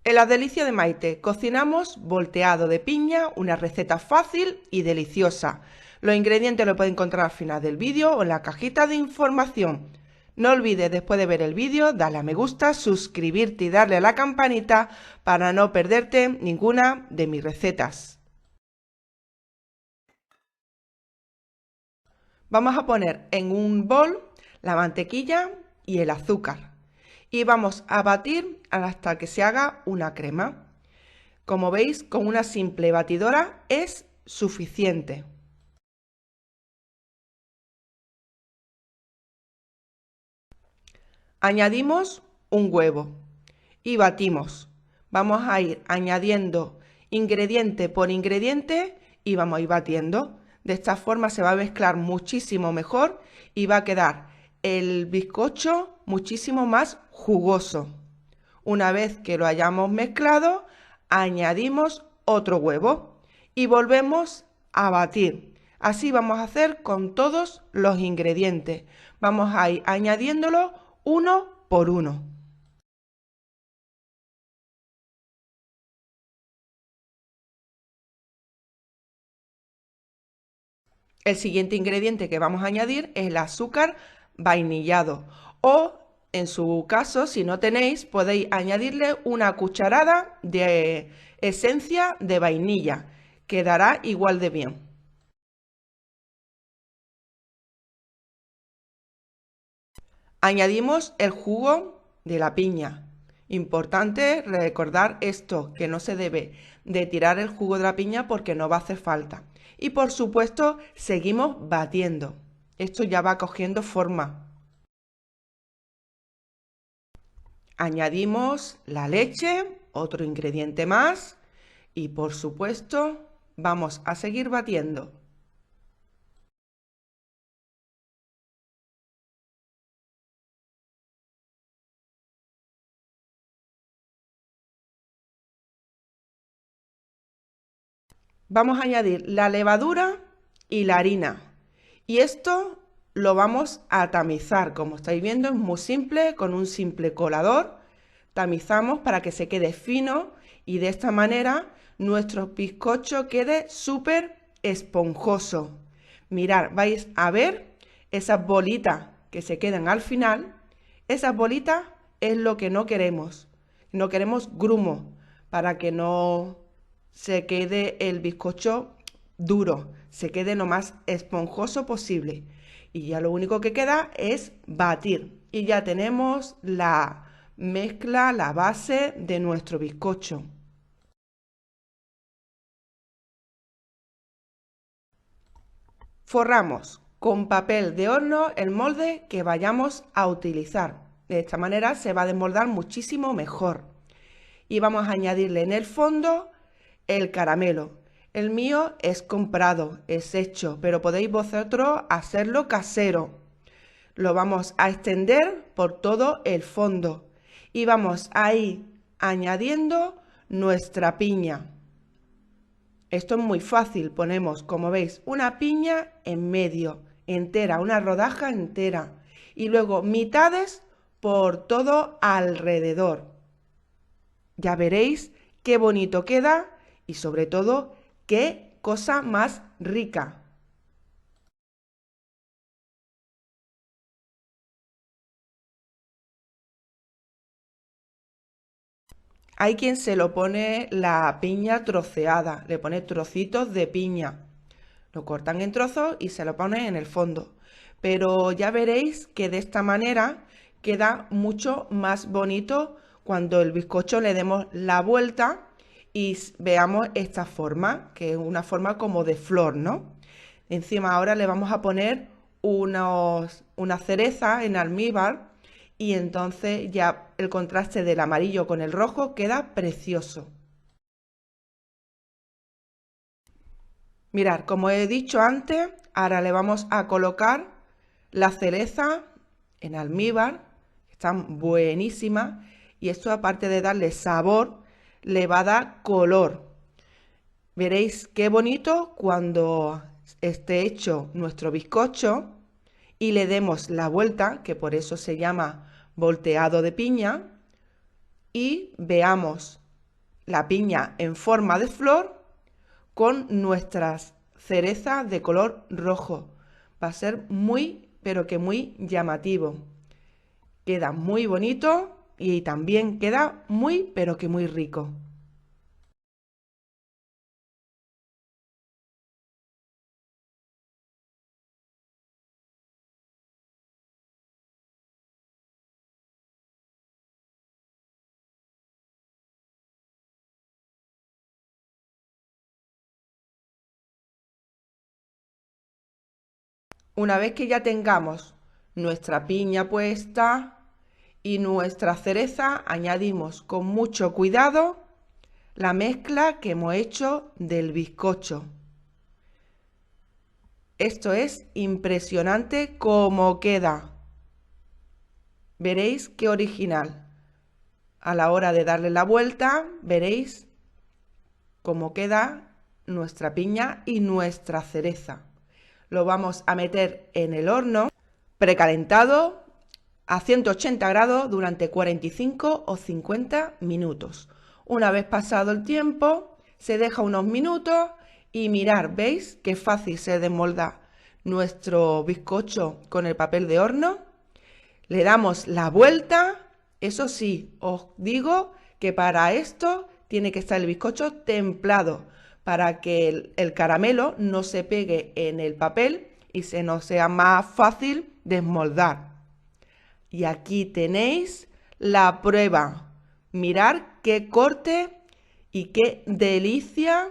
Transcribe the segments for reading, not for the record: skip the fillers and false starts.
En las delicias de Maite cocinamos volteado de piña, una receta fácil y deliciosa. Los ingredientes los puedes encontrar al final del vídeo o en la cajita de información. No olvides después de ver el vídeo darle a me gusta, suscribirte y darle a la campanita para no perderte ninguna de mis recetas. Vamos a poner en un bol la mantequilla y el azúcar y vamos a batir hasta que se haga una crema. Como veis, con una simple batidora es suficiente. Añadimos un huevo y batimos. Vamos a ir añadiendo ingrediente por ingrediente y vamos a ir batiendo. De esta forma se va a mezclar muchísimo mejor y va a quedar el bizcocho muchísimo más jugoso. Una vez que lo hayamos mezclado, añadimos otro huevo y volvemos a batir. Así vamos a hacer con todos los ingredientes. Vamos a ir añadiéndolo uno por uno. El siguiente ingrediente que vamos a añadir es el azúcar vainillado o, en su caso, si no tenéis, podéis añadirle una cucharada de esencia de vainilla. Quedará igual de bien. Añadimos el jugo de la piña. Importante recordar esto, que no se debe de tirar el jugo de la piña porque no va a hacer falta. Y por supuesto seguimos batiendo. Esto ya va cogiendo forma. Añadimos la leche, otro ingrediente más, y por supuesto vamos a seguir batiendo. Vamos a añadir la levadura y la harina. Y esto lo vamos a tamizar. Como estáis viendo, es muy simple, con un simple colador. Tamizamos para que se quede fino y de esta manera nuestro bizcocho quede súper esponjoso. Mirad, vais a ver esas bolitas que se quedan al final. Esas bolitas es lo que no queremos. No queremos grumo para que no se quede el bizcocho duro, se quede lo más esponjoso posible. Y ya lo único que queda es batir. Y ya tenemos la mezcla, la base de nuestro bizcocho. Forramos con papel de horno el molde que vayamos a utilizar. De esta manera se va a desmoldar muchísimo mejor. Y vamos a añadirle en el fondo el caramelo. El mío es comprado, es hecho, pero podéis vosotros hacerlo casero. Lo vamos a extender por todo el fondo y vamos a ir añadiendo nuestra piña. Esto es muy fácil, ponemos, como veis, una piña en medio, entera, una rodaja entera, y luego mitades por todo alrededor. Ya veréis qué bonito queda y sobre todo qué cosa más rica. Hay quien se lo pone la piña troceada, le pone trocitos de piña. Lo cortan en trozos y se lo ponen en el fondo. Pero ya veréis que de esta manera queda mucho más bonito cuando el bizcocho le demos la vuelta y veamos esta forma, que es una forma como de flor, ¿no? Encima ahora le vamos a poner una cereza en almíbar y entonces ya el contraste del amarillo con el rojo queda precioso. Mirad, como he dicho antes, ahora le vamos a colocar la cereza en almíbar, están buenísimas y esto aparte de darle sabor, le va a dar color. Veréis qué bonito cuando esté hecho nuestro bizcocho y le demos la vuelta, que por eso se llama volteado de piña, y veamos la piña en forma de flor con nuestras cerezas de color rojo. Va a ser muy, pero que muy llamativo. Queda muy bonito y también queda muy, pero que muy rico. Una vez que ya tengamos nuestra piña puesta y nuestra cereza, añadimos con mucho cuidado la mezcla que hemos hecho del bizcocho. Esto es impresionante cómo queda. Veréis qué original. A la hora de darle la vuelta, veréis cómo queda nuestra piña y nuestra cereza. Lo vamos a meter en el horno precalentado a 180 grados durante 45 o 50 minutos. Una vez pasado el tiempo, se deja unos minutos y mirad, ¿veis qué fácil se desmolda nuestro bizcocho con el papel de horno? Le damos la vuelta. Eso sí, os digo que para esto tiene que estar el bizcocho templado para que el caramelo no se pegue en el papel y se nos sea más fácil desmoldar. Y aquí tenéis la prueba. Mirad qué corte y qué delicia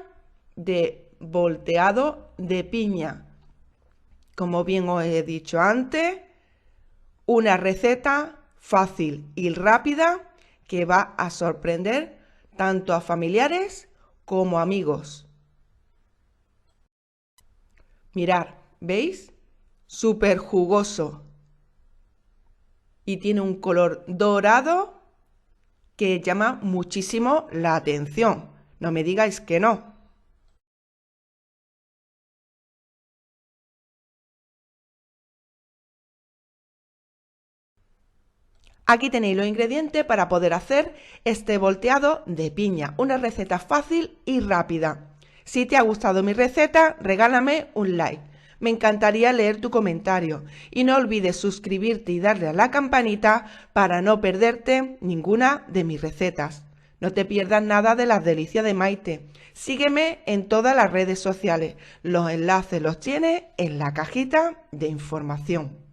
de volteado de piña. Como bien os he dicho antes, una receta fácil y rápida que va a sorprender tanto a familiares como amigos. Mirad, ¿veis? Súper jugoso. Y tiene un color dorado que llama muchísimo la atención. No me digáis que no. Aquí tenéis los ingredientes para poder hacer este volteado de piña, una receta fácil y rápida. Si te ha gustado mi receta, regálame un like. Me encantaría leer tu comentario y no olvides suscribirte y darle a la campanita para no perderte ninguna de mis recetas. No te pierdas nada de las delicias de Maite. Sígueme en todas las redes sociales. Los enlaces los tienes en la cajita de información.